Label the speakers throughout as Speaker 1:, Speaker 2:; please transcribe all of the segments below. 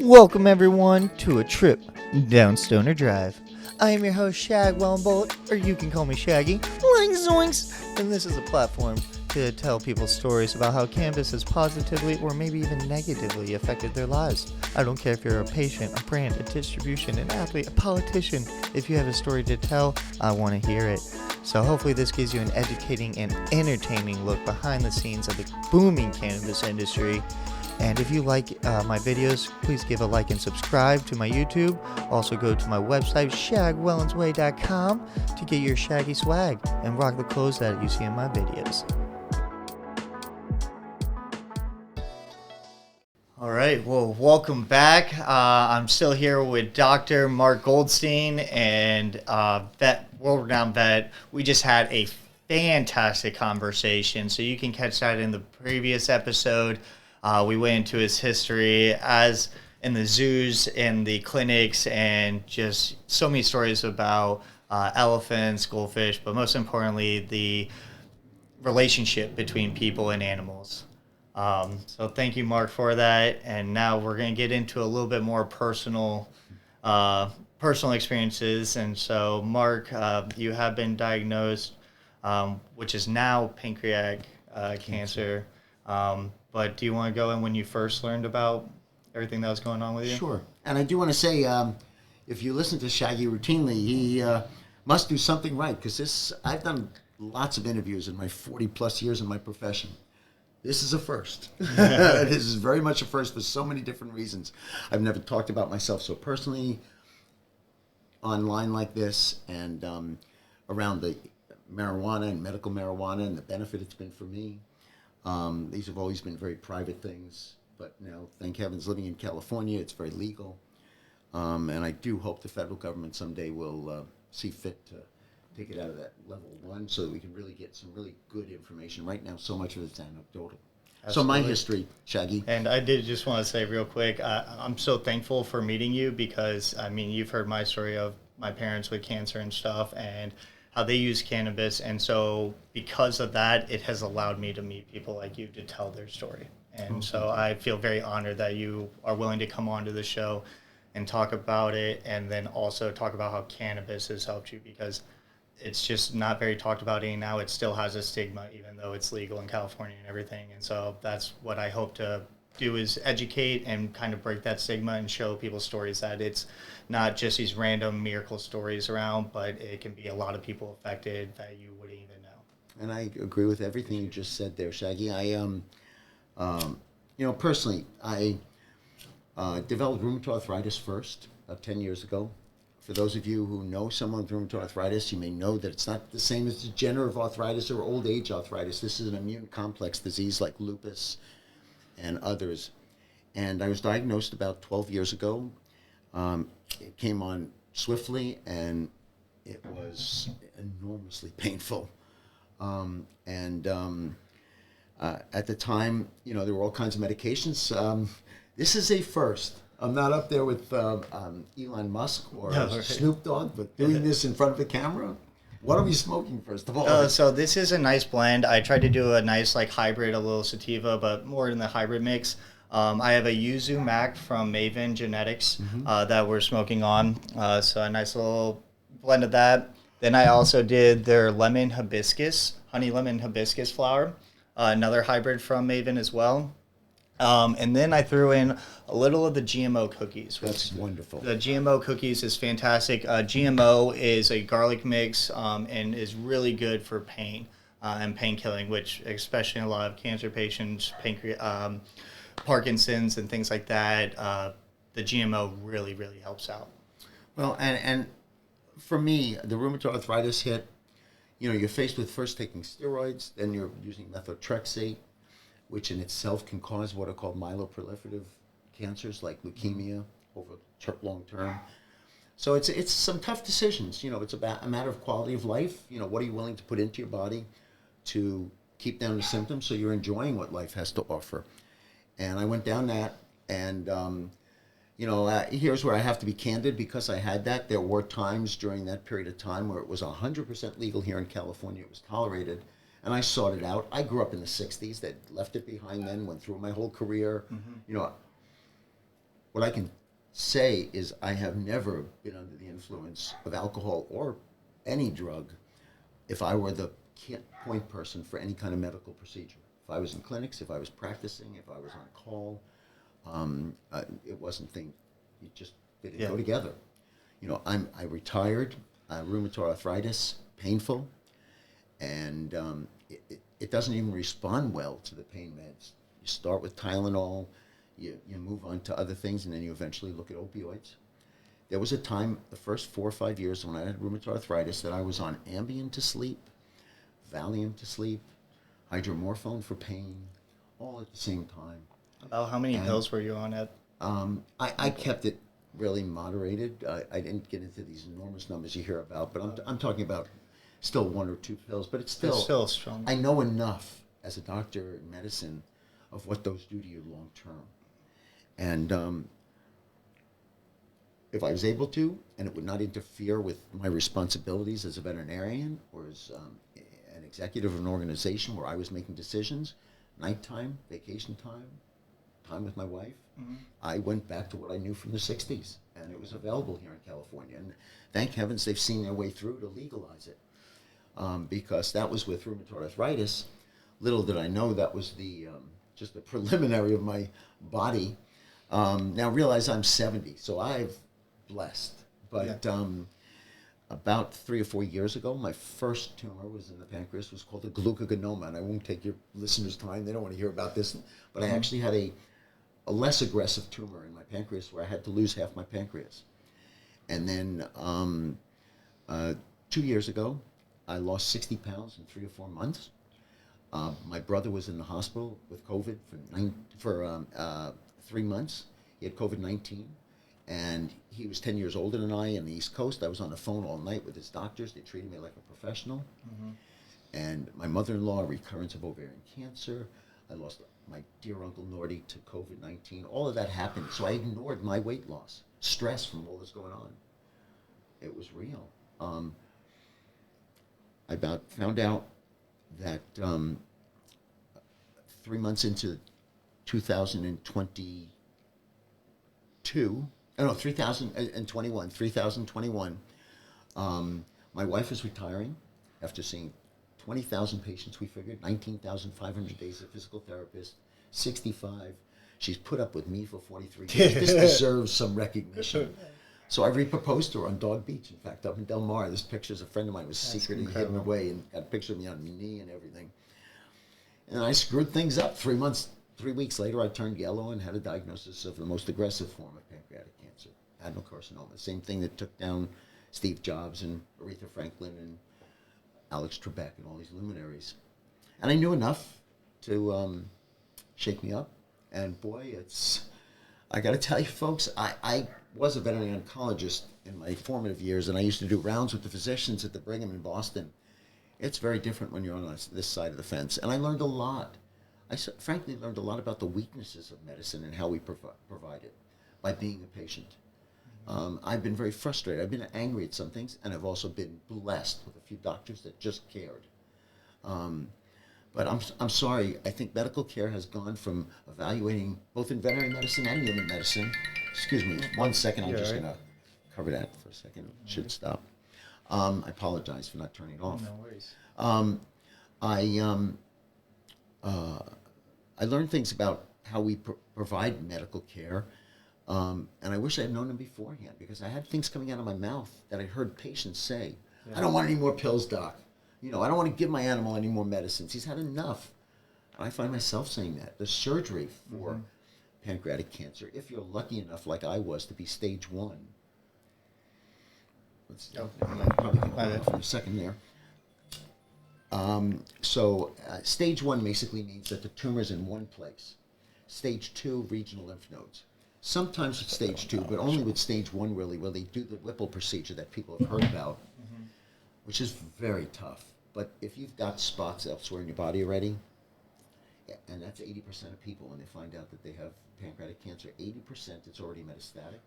Speaker 1: Welcome everyone to a trip down Stoner Drive. I am your host Shag Wellbolt, or you can call me Shaggy. Zoinks, zoinks! And this is a platform to tell people stories about how cannabis has positively or maybe even negatively affected their lives. I don't care if you're a patient, a brand, a distribution, an athlete, a politician. If you have a story to tell, I want to hear it. So hopefully this gives you an educating and entertaining look behind the scenes of the booming cannabis industry. And if you like my videos, please give a like and subscribe to my YouTube. Also go to my website, shagwellensway.com, to get your shaggy swag and rock the clothes that you see in my videos. All right, well, welcome back. I'm still here with Dr. Mark Goldstein and world-renowned vet. We just had a fantastic conversation, so you can catch that in the previous episode. We went into his history as in the zoos and the clinics and just so many stories about elephants, goldfish, but most importantly, the relationship between people and animals. So thank you, Mark, for that. And now we're going to get into a little bit more personal experiences. And so, Mark, you have been diagnosed, which is now pancreatic cancer. But do you want to go in when you first learned about everything that was going on with you?
Speaker 2: Sure. And I do want to say, if you listen to Shaggy routinely, he must do something right, because I've done lots of interviews in my 40-plus years in my profession. This is a first. This is very much a first for so many different reasons. I've never talked about myself so personally online like this, and around the marijuana and medical marijuana and the benefit it's been for me. These have always been very private things, but now, thank heavens, living in California, it's very legal. And I do hope the federal government someday will see fit to take it out of that level 1 so that we can really get some really good information. Right now, so much of it's anecdotal. Absolutely. So my history, Shaggy.
Speaker 1: And I did just want to say real quick, I'm so thankful for meeting you because, I mean, you've heard my story of my parents with cancer and stuff, and how they use cannabis, and so because of that, it has allowed me to meet people like you to tell their story. And so I feel very honored that you are willing to come onto the show and talk about it, and then also talk about how cannabis has helped you, because it's just not very talked about now. It still has a stigma, even though it's legal in California and everything. And so that's what I hope to do, is educate and kind of break that stigma and show people stories that it's not just these random miracle stories around, but it can be a lot of people affected that you wouldn't even know.
Speaker 2: And I agree with everything you just said there, Shaggy. Personally, I developed rheumatoid arthritis first, about 10 years ago. For those of you who know someone with rheumatoid arthritis, you may know that it's not the same as degenerative arthritis or old age arthritis. This is an immune complex disease like lupus and others. And I was diagnosed about 12 years ago. It came on swiftly, and it was enormously painful. At the time, there were all kinds of medications. This is a first. I'm not up there with Elon Musk or Snoop Dogg, but doing this in front of the camera. What are we smoking, first of all?
Speaker 1: So this is a nice blend. I tried to do a nice hybrid, a little sativa, but more in the hybrid mix. I have a Yuzu Mac from Maven Genetics that we're smoking on. So a nice little blend of that. Then I also did their honey lemon hibiscus flower, another hybrid from Maven as well. And then I threw in a little of the GMO cookies.
Speaker 2: That's wonderful.
Speaker 1: The GMO cookies is fantastic. GMO is a garlic mix and is really good for pain and pain killing, which especially in a lot of cancer patients, Parkinson's and things like that, the GMO really, really helps out.
Speaker 2: Well, and for me, the rheumatoid arthritis hit, you're faced with first taking steroids, then you're using methotrexate, which in itself can cause what are called myeloproliferative cancers like leukemia over long term. So it's some tough decisions. It's about a matter of quality of life. What are you willing to put into your body to keep down the symptoms so you're enjoying what life has to offer? And I went down that, and here's where I have to be candid, because I had that. There were times during that period of time where it was 100% legal here in California. It was tolerated. And I sought it out. I grew up in the 60s. That left it behind then, went through my whole career. What I can say is I have never been under the influence of alcohol or any drug if I were the point person for any kind of medical procedure. If I was in clinics, if I was practicing, if I was on call, it wasn't thing. It just didn't go together. You know, I retired, rheumatoid arthritis, painful, and it doesn't even respond well to the pain meds. You start with Tylenol, you move on to other things, and then you eventually look at opioids. There was a time, the first 4 or 5 years when I had rheumatoid arthritis, that I was on Ambien to sleep, Valium to sleep, hydromorphone for pain, all at the same time.
Speaker 1: About how many pills were you on at?
Speaker 2: I kept it really moderated. I didn't get into these enormous numbers you hear about, but I'm talking about still 1 or 2 pills. But it's still
Speaker 1: strong.
Speaker 2: I know enough as a doctor in medicine of what those do to you long term. And if I was able to, and it would not interfere with my responsibilities as a veterinarian or as an executive of an organization where I was making decisions, nighttime, vacation time with my wife, I went back to what I knew from the 60s, and it was available here in California. And thank heavens they've seen their way through to legalize it, because that was with rheumatoid arthritis. Little did I know that was the just the preliminary of my body. Now realize I'm 70, so I've blessed. But about 3 or 4 years ago, my first tumor was in the pancreas. Was called a glucagonoma, and I won't take your listeners' time. They don't want to hear about this. But I actually had a less aggressive tumor in my pancreas where I had to lose half my pancreas. And then 2 years ago, I lost 60 pounds in 3 or 4 months. My brother was in the hospital with COVID for 3 months. He had COVID-19. And he was 10 years older than I in the East Coast. I was on the phone all night with his doctors. They treated me like a professional. And my mother-in-law, recurrence of ovarian cancer. I lost my dear Uncle Nordy to COVID-19. All of that happened. So I ignored my weight loss, stress from all this going on. It was real. I found out that 3 months into 2021, my wife was retiring after seeing 20,000 patients, we figured, 19,500 days of physical therapist, 65. She's put up with me for 43 years. This deserves some recognition. So I re-proposed to her on Dog Beach, in fact, up in Del Mar. This picture's a friend of mine was secretly hidden away and got a picture of me on my knee and everything. And I screwed things up. 3 weeks later, I turned yellow and had a diagnosis of the most aggressive form of pancreatic cancer, adenocarcinoma. Same thing that took down Steve Jobs and Aretha Franklin and Alex Trebek and all these luminaries. And I knew enough to shake me up. And boy, I got to tell you, folks, I was a veterinary oncologist in my formative years, and I used to do rounds with the physicians at the Brigham in Boston. It's very different when you're on this side of the fence. And I learned a lot. I frankly learned a lot about the weaknesses of medicine and how we provide it by being a patient. I've been very frustrated. I've been angry at some things, and I've also been blessed with a few doctors that just cared. But I'm sorry. I think medical care has gone from evaluating both in veterinary medicine and human medicine. Excuse me, 1 second. I'm just gonna cover that for a second. It should stop. I apologize for not turning it off.
Speaker 1: No worries.
Speaker 2: I learned things about how we provide medical care, and I wish I had known them beforehand, because I had things coming out of my mouth that I heard patients say. I don't want any more pills, doc. I don't want to give my animal any more medicines. He's had enough. And I find myself saying that. The surgery for pancreatic cancer, if you're lucky enough, like I was, to be stage 1. Probably can hold off for a second there. Stage 1 basically means that the tumor's in one place. Stage 2, regional lymph nodes. Sometimes with stage 2, but only with stage 1 really, where they do the Whipple procedure that people have heard about, which is very tough. But if you've got spots elsewhere in your body already, and that's 80% of people when they find out that they have pancreatic cancer, 80% it's already metastatic.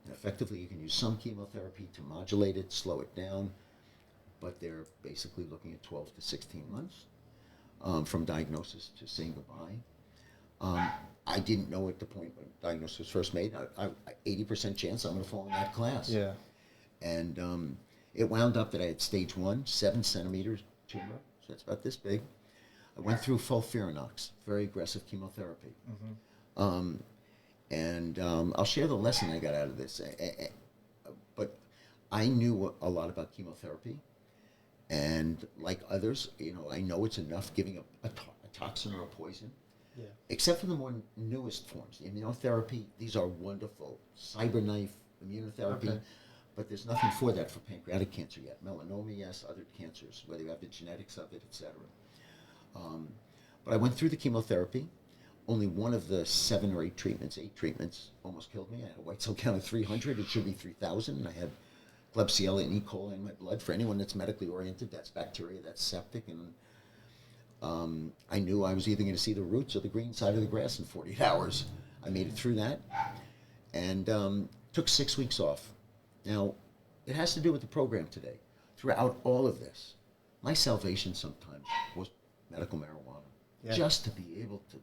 Speaker 2: And effectively, you can use some chemotherapy to modulate it, slow it down, but they're basically looking at 12 to 16 months from diagnosis to saying goodbye. I didn't know at the point when diagnosis was first made. 80% chance I'm going to fall in that class.
Speaker 1: Yeah.
Speaker 2: And it wound up that I had stage 1, 7 centimeters tumor, so that's about this big. I went through FOLFIRINOX, very aggressive chemotherapy. I'll share the lesson I got out of this. But I knew a lot about chemotherapy, and like others, I know it's enough giving a toxin or a poison.
Speaker 1: Yeah.
Speaker 2: Except for the more newest forms, the immunotherapy. These are wonderful. Cyberknife immunotherapy. Okay. But there's nothing for that for pancreatic cancer yet. Melanoma, yes, other cancers, whether you have the genetics of it, etc. But I went through the chemotherapy. Only one of the 7 or 8 treatments almost killed me. I had a white cell count of 300. It should be 3,000. I had Klebsiella and E. coli in my blood. For anyone that's medically oriented, that's bacteria, that's septic. And I knew I was either going to see the roots or the green side of the grass in 48 hours. I made it through that and took 6 weeks off. Now, it has to do with the program today. Throughout all of this, my salvation sometimes was medical marijuana. Yeah. Just to be able to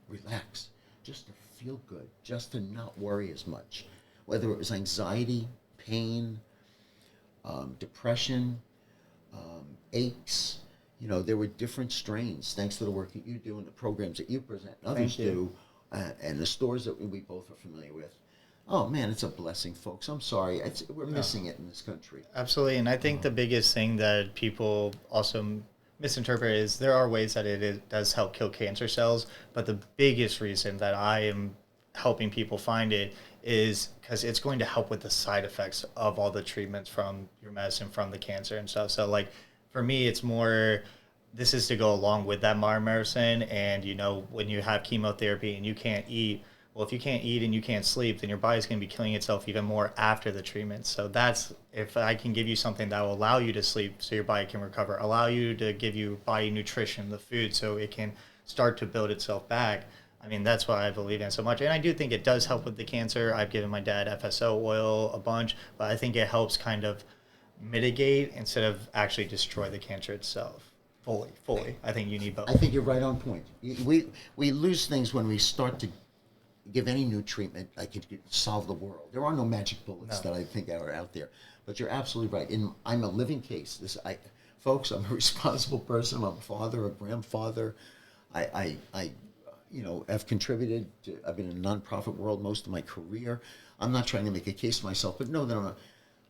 Speaker 2: relax, just to feel good, just to not worry as much. Whether it was anxiety, pain, depression, aches, there were different strains thanks to the work that you do and the programs that you present and others do, and the stores that we both are familiar with. Oh, man, it's a blessing, folks. I'm sorry. We're missing it in this country.
Speaker 1: Absolutely. And I think the biggest thing that people also misinterpret is there are ways that it does help kill cancer cells. But the biggest reason that I am helping people find it is because it's going to help with the side effects of all the treatments from your medicine, from the cancer and stuff. So, like, for me, it's more, this is to go along with that medicine. And, when you have chemotherapy and you can't eat, well, if you can't eat and you can't sleep, then your body's going to be killing itself even more after the treatment. So that's, if I can give you something that will allow you to sleep so your body can recover, allow you to give you body nutrition, the food, so it can start to build itself back. I mean, that's why I believe in it so much. And I do think it does help with the cancer. I've given my dad FSO oil a bunch, but I think it helps kind of mitigate instead of actually destroy the cancer itself. Fully. I think you need both.
Speaker 2: I think you're right on point. We lose things when we start to give any new treatment like it could solve the world. There are no magic bullets that I think are out there. But you're absolutely right. I'm a living case. Folks, I'm a responsible person. I'm a father, a grandfather. I have contributed to, I've been in the nonprofit world most of my career. I'm not trying to make a case for myself, but no,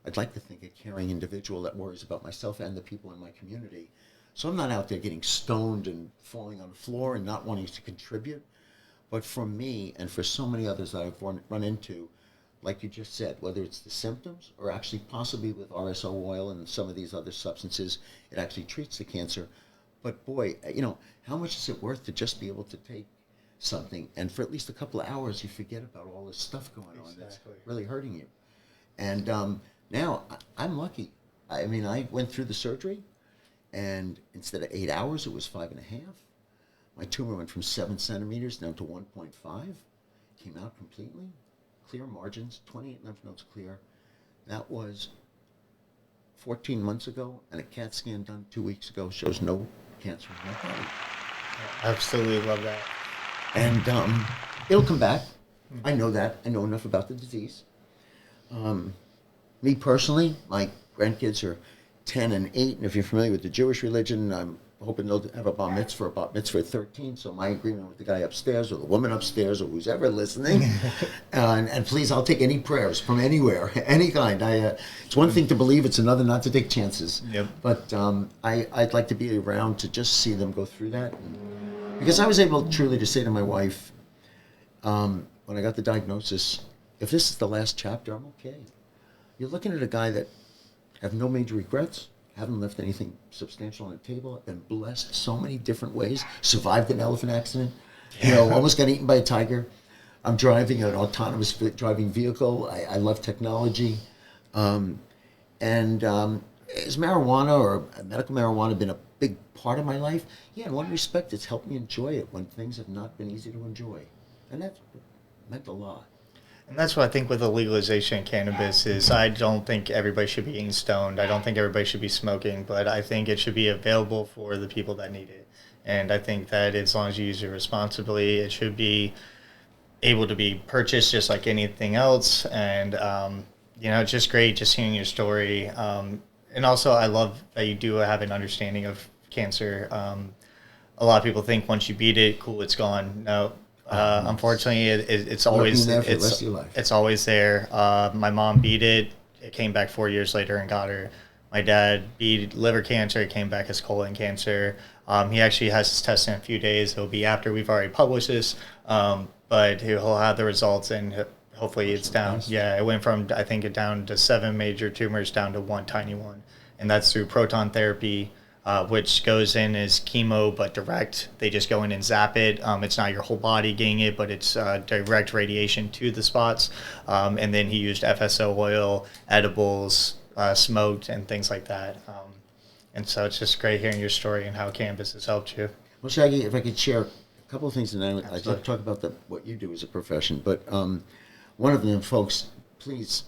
Speaker 2: I'd like to think a caring individual that worries about myself and the people in my community. So I'm not out there getting stoned and falling on the floor and not wanting to contribute. But for me and for so many others that I've run into, like you just said, whether it's the symptoms or actually possibly with RSO oil and some of these other substances, it actually treats the cancer. But boy, how much is it worth to just be able to take something and for at least a couple of hours you forget about all this stuff going on that's really hurting you. And now I'm lucky. I mean, I went through the surgery and instead of 8 hours, it was 5.5. My tumor went from 7 centimeters down to 1.5, came out completely, clear margins, 28 lymph nodes clear. That was 14 months ago, and a CAT scan done 2 weeks ago shows no cancer in my body.
Speaker 1: I absolutely love that.
Speaker 2: And it'll come back. I know that. I know enough about the disease. Me personally, my grandkids are 10 and 8, and if you're familiar with the Jewish religion, I'm hoping they'll have a bar mitzvah at 13. So my agreement with the guy upstairs or the woman upstairs or who's ever listening, and please, I'll take any prayers from anywhere, any kind. It's one thing to believe, it's another not to take chances.
Speaker 1: Yep.
Speaker 2: But I'd like to be around to just see them go through that. Because I was able truly to say to my wife, when I got the diagnosis, if this is the last chapter, I'm okay. You're looking at a guy that have no major regrets, haven't left anything substantial on the table, been blessed so many different ways, survived an elephant accident, almost got eaten by a tiger. I'm driving an autonomous driving vehicle. I love technology. Has marijuana or medical marijuana been a big part of my life? Yeah, in one respect, it's helped me enjoy it when things have not been easy to enjoy. And that meant a lot.
Speaker 1: And that's what I think with the legalization of cannabis is I don't think everybody should be getting stoned. I don't think everybody should be smoking, but I think it should be available for the people that need it. And I think that as long as you use it responsibly, it should be able to be purchased just like anything else. And, it's just great just hearing your story. And also, I love that you do have an understanding of cancer. A lot of people think once you beat it, cool, it's gone. No, unfortunately, it's always
Speaker 2: there for the rest of your life.
Speaker 1: it's always there. My mom beat it. It came back 4 years later and got her. My dad beat liver cancer. It came back as colon cancer. He actually has his test in a few days. It'll be after we've already published this, but he'll have the results, and hopefully it's down. Yeah, it went from, I think, down to 7 major tumors down to 1 tiny one, and that's through proton therapy, which goes in as chemo but direct. They just go in and zap it. It's not your whole body getting it, but it's direct radiation to the spots. And then he used FSO oil, edibles, smoked, and things like that. And so it's just great hearing your story and how cannabis has helped you.
Speaker 2: Well, Shaggy, if I could share a couple of things, and I'd like to
Speaker 1: Absolutely.
Speaker 2: talk about what you do as a profession. But one of them, folks, please,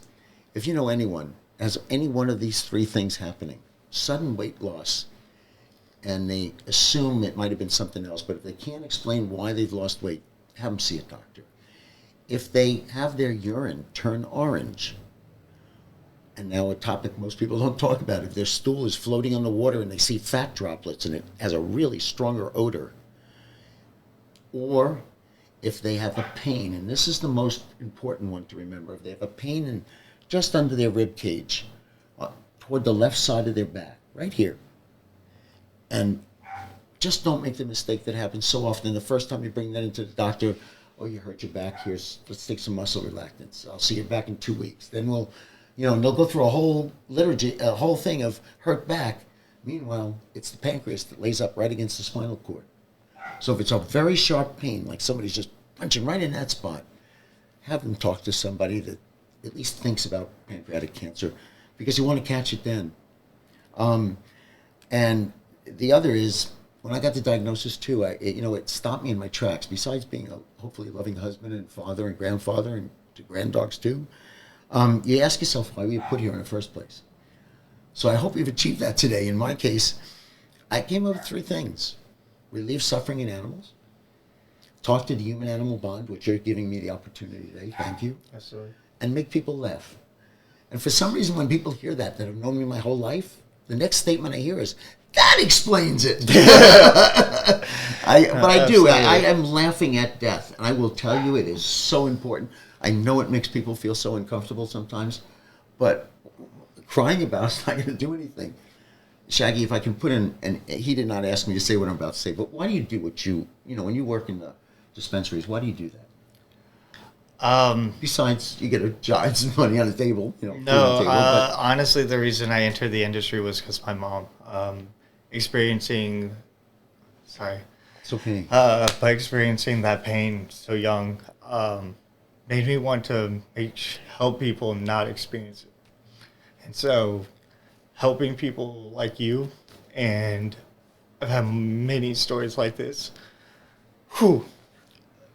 Speaker 2: if you know anyone has any one of these 3 things happening, sudden weight loss, and they assume it might have been something else, but if they can't explain why they've lost weight, have them see a doctor. If they have their urine turn orange, and now a topic most people don't talk about, if their stool is floating on the water and they see fat droplets and it has a really stronger odor, or if they have a pain, and this is the most important one to remember, if they have a pain just under their rib cage, toward the left side of their back, right here, and just don't make the mistake that happens so often. The first time you bring that into the doctor, oh, you hurt your back, let's take some muscle relaxants. I'll see you back in 2 weeks. Then they'll go through a whole liturgy, a whole thing of hurt back. Meanwhile, it's the pancreas that lays up right against the spinal cord. So if it's a very sharp pain, like somebody's just punching right in that spot, have them talk to somebody that at least thinks about pancreatic cancer, because you want to catch it then. And the other is, when I got the diagnosis too, it stopped me in my tracks. Besides being a hopefully loving husband and father and grandfather and to granddogs too, you ask yourself, why were you put here in the first place? So I hope you've achieved that today. In my case, I came up with 3 things: relieve suffering in animals, talk to the human-animal bond, which you're giving me the opportunity today. Thank you.
Speaker 1: Absolutely.
Speaker 2: And make people laugh. And for some reason, when people hear that have known me my whole life, the next statement I hear is, that explains it. But I do. I am laughing at death. And I will tell you, it is so important. I know it makes people feel so uncomfortable sometimes, but crying about it's not going to do anything. Shaggy, if I can put in, and he did not ask me to say what I'm about to say, but why do you do what when you work in the dispensaries, why do you do that? Besides, you get a job, some money on the table.
Speaker 1: No,
Speaker 2: food on the table,
Speaker 1: honestly, the reason I entered the industry was because my mom, experiencing that pain so young, made me want to help people not experience it. And so, helping people like you, and I've had many stories like this.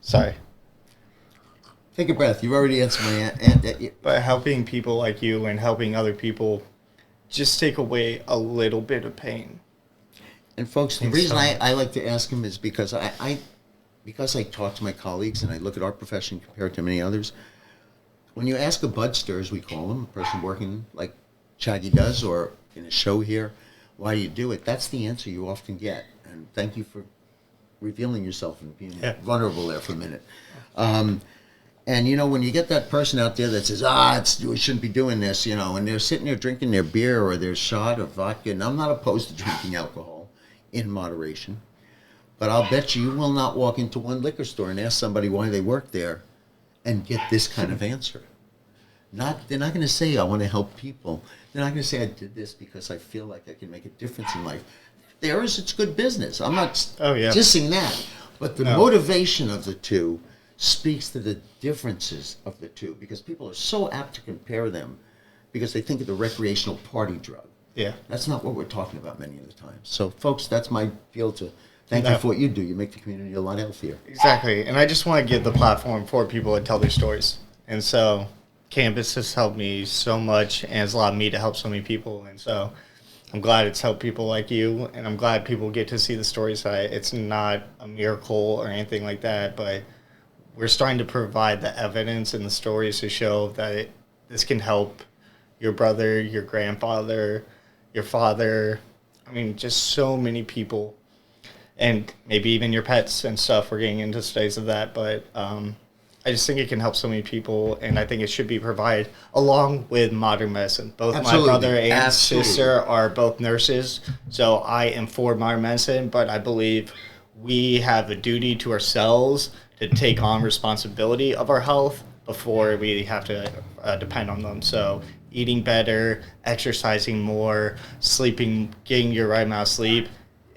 Speaker 1: Sorry.
Speaker 2: Take a breath. You've already answered my aunt.
Speaker 1: But helping people like you and helping other people just take away a little bit of pain.
Speaker 2: And folks, the reason I like to ask him is because I talk to my colleagues and I look at our profession compared to many others. When you ask a budster, as we call them, a person working like Shaggy does or in a show here, why do you do it? That's the answer you often get. And thank you for revealing yourself and being vulnerable there for a minute. And, when you get that person out there that says, we shouldn't be doing this, and they're sitting there drinking their beer or their shot of vodka, and I'm not opposed to drinking alcohol in moderation, but I'll bet you will not walk into one liquor store and ask somebody why they work there and get this kind of answer. They're not going to say, I want to help people. They're not going to say, I did this because I feel like I can make a difference in life. It's good business. I'm not dissing that. But the motivation of the two speaks to the differences of the two, because people are so apt to compare them because they think of the recreational party drug.
Speaker 1: Yeah.
Speaker 2: That's not what we're talking about many of the times. So, folks, that's my field to thank you for what you do. You make the community a lot healthier.
Speaker 1: Exactly. And I just want to give the platform for people to tell their stories. And so Cannabis has helped me so much, and it's allowed me to help so many people. And so I'm glad it's helped people like you, and I'm glad people get to see the stories that it's not a miracle or anything like that, but we're starting to provide the evidence and the stories to show that this can help your brother, your grandfather, your father. I mean, just so many people, and maybe even your pets and stuff. We're getting into studies of that, but I just think it can help so many people, and I think it should be provided along with modern medicine. Both
Speaker 2: Absolutely.
Speaker 1: my brother and
Speaker 2: Absolutely.
Speaker 1: sister are both nurses, so I am for modern medicine, but I believe we have a duty to ourselves to take on responsibility of our health before we have to depend on them. So eating better, exercising more, sleeping, getting your right amount of sleep,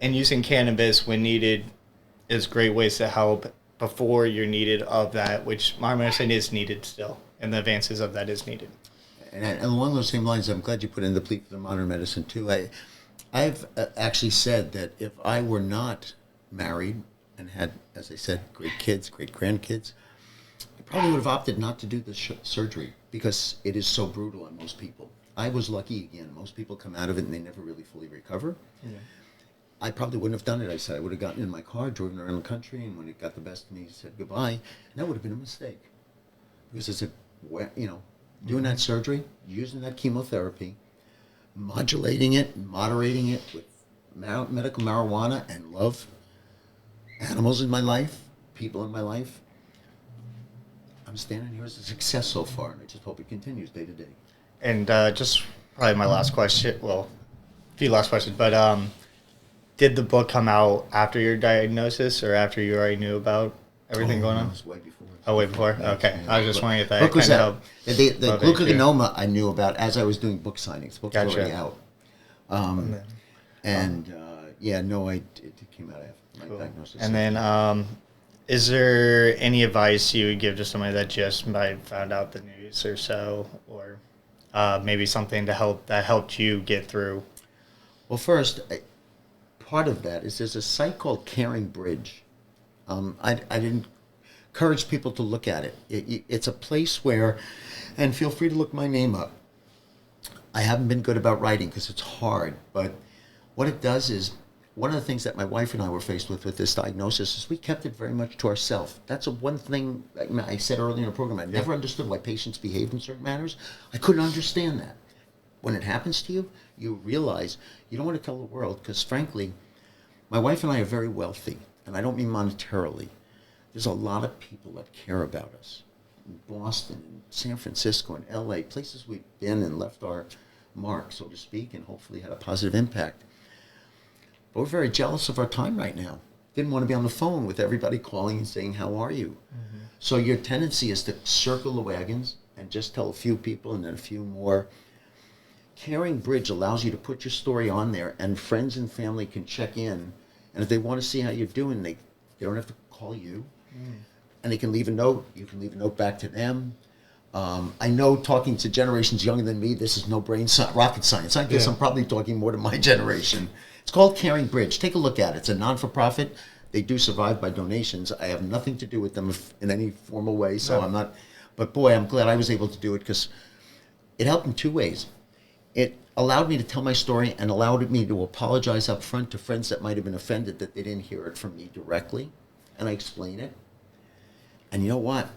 Speaker 1: and using cannabis when needed is great ways to help before you're needed of that, which modern medicine is needed still, and the advances of that is needed.
Speaker 2: And along those same lines, I'm glad you put in the plea for the modern medicine too. I've actually said that if I were not married and had, as I said, great kids, great grandkids, I probably would have opted not to do the surgery because it is so brutal on most people. I was lucky again. Most people come out of it and they never really fully recover. Yeah. I probably wouldn't have done it. I said I would have gotten in my car, driven around the country, and when it got the best of me, said goodbye. And that would have been a mistake. Because I said, doing that surgery, using that chemotherapy, modulating it, moderating it with medical marijuana and love, animals in my life, people in my life, I'm standing here as a success so far, and I just hope it continues day to day.
Speaker 1: And just probably my last question, well, a few last questions, but did the book come out after your diagnosis or after you already knew about everything going on?
Speaker 2: It was way before.
Speaker 1: Oh, way before? Okay.
Speaker 2: Yeah.
Speaker 1: I was just wondering if that
Speaker 2: book was
Speaker 1: kind
Speaker 2: out.
Speaker 1: of
Speaker 2: The glucagonoma I knew about as I was doing book signings. Book's
Speaker 1: Gotcha.
Speaker 2: already out. It came out after my diagnosis.
Speaker 1: And then, is there any advice you would give to somebody that just might have found out the news or so, or maybe something that helped you get through?
Speaker 2: Well, first, part of that is there's a site called Caring Bridge. I'd encourage people to look at it. It's a place where, and feel free to look my name up. I haven't been good about writing because it's hard, but what it does is, one of the things that my wife and I were faced with this diagnosis is we kept it very much to ourselves. That's one thing I said earlier in the program. I never understood why patients behaved in certain matters. I couldn't understand that. When it happens to you, you realize you don't want to tell the world because, frankly, my wife and I are very wealthy, and I don't mean monetarily. There's a lot of people that care about us. In Boston, in San Francisco, in LA, places we've been and left our mark, so to speak, and hopefully had a positive impact. But we're very jealous of our time right now. Didn't want to be on the phone with everybody calling and saying, how are you? Mm-hmm. So your tendency is to circle the wagons and just tell a few people and then a few more. Caring Bridge allows you to put your story on there, and friends and family can check in. And if they want to see how you're doing, they don't have to call you. And they can leave a note. You can leave a note back to them. I know, talking to generations younger than me, this is no rocket science. I guess I'm probably talking more to my generation. It's called Caring Bridge. Take a look at it. It's a non-for-profit. They do survive by donations. I have nothing to do with them in any formal way, so I'm not. But boy, I'm glad I was able to do it because it helped in two ways. It allowed me to tell my story and allowed me to apologize up front to friends that might have been offended that they didn't hear it from me directly, and I explain it. And you know what?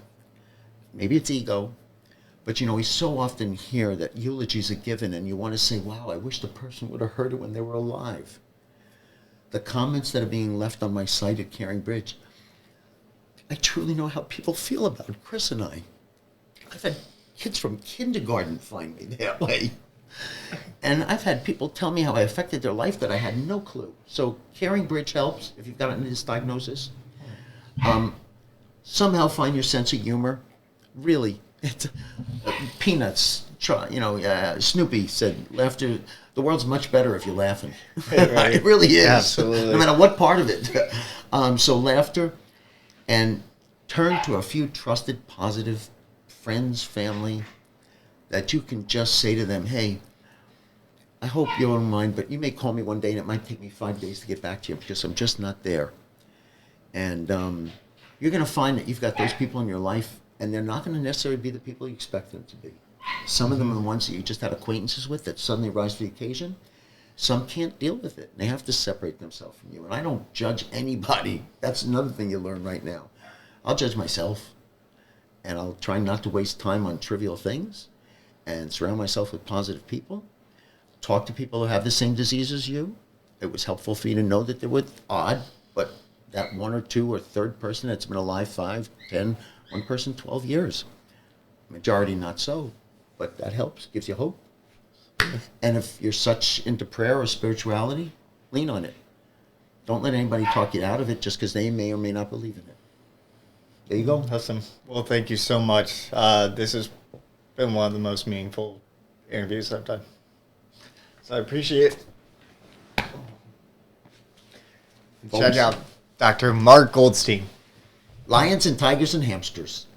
Speaker 2: Maybe it's ego, but we so often hear that eulogies are given and you want to say, wow, I wish the person would have heard it when they were alive. The comments that are being left on my site at Caring Bridge, I truly know how people feel about it. Chris and I. I've had kids from kindergarten find me that way. And I've had people tell me how I affected their life that I had no clue. So Caring Bridge helps if you've got this diagnosis. Somehow find your sense of humor. Really, it's Peanuts. Snoopy said, "Laughter. The world's much better if you're laughing." Right. It really is.
Speaker 1: Absolutely.
Speaker 2: No matter what part of it. So laughter, and turn to a few trusted, positive friends, family, that you can just say to them, "Hey, I hope you don't mind, but you may call me one day, and it might take me 5 days to get back to you because I'm just not there." And you're going to find that you've got those people in your life, and they're not going to necessarily be the people you expect them to be. Some of them are the ones that you just had acquaintances with that suddenly rise to the occasion. Some can't deal with it. They have to separate themselves from you. And I don't judge anybody. That's another thing you learn right now. I'll judge myself, and I'll try not to waste time on trivial things and surround myself with positive people. Talk to people who have the same disease as you. It was helpful for you to know that they were odd, but that one or two or third person that's been alive 5, 10, one person 12 years. Majority not so, but that helps, gives you hope. And if you're such into prayer or spirituality, lean on it. Don't let anybody talk you out of it just because they may or may not believe in it. There you go.
Speaker 1: Awesome. Well, thank you so much. This has been one of the most meaningful interviews I've done. So I appreciate it. Check out Dr. Mark Goldstein.
Speaker 2: Lions and tigers and hamsters.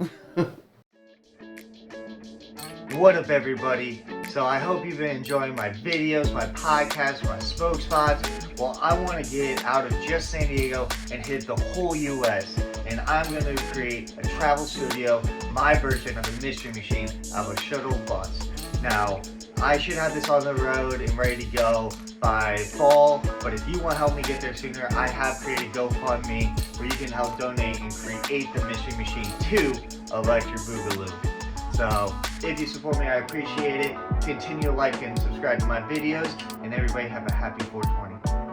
Speaker 1: What up, everybody? So I hope you've been enjoying my videos, my podcasts, my smoke spots. Well, I want to get out of just San Diego and hit the whole U.S. And I'm going to create a travel studio, my version of a mystery machine of a shuttle bus. Now, I should have this on the road and ready to go by fall, but if you want to help me get there sooner, I have created GoFundMe where you can help donate and create the mystery machine to Electric Boogaloo. So, if you support me, I appreciate it. Continue to like and subscribe to my videos, and everybody have a happy 420.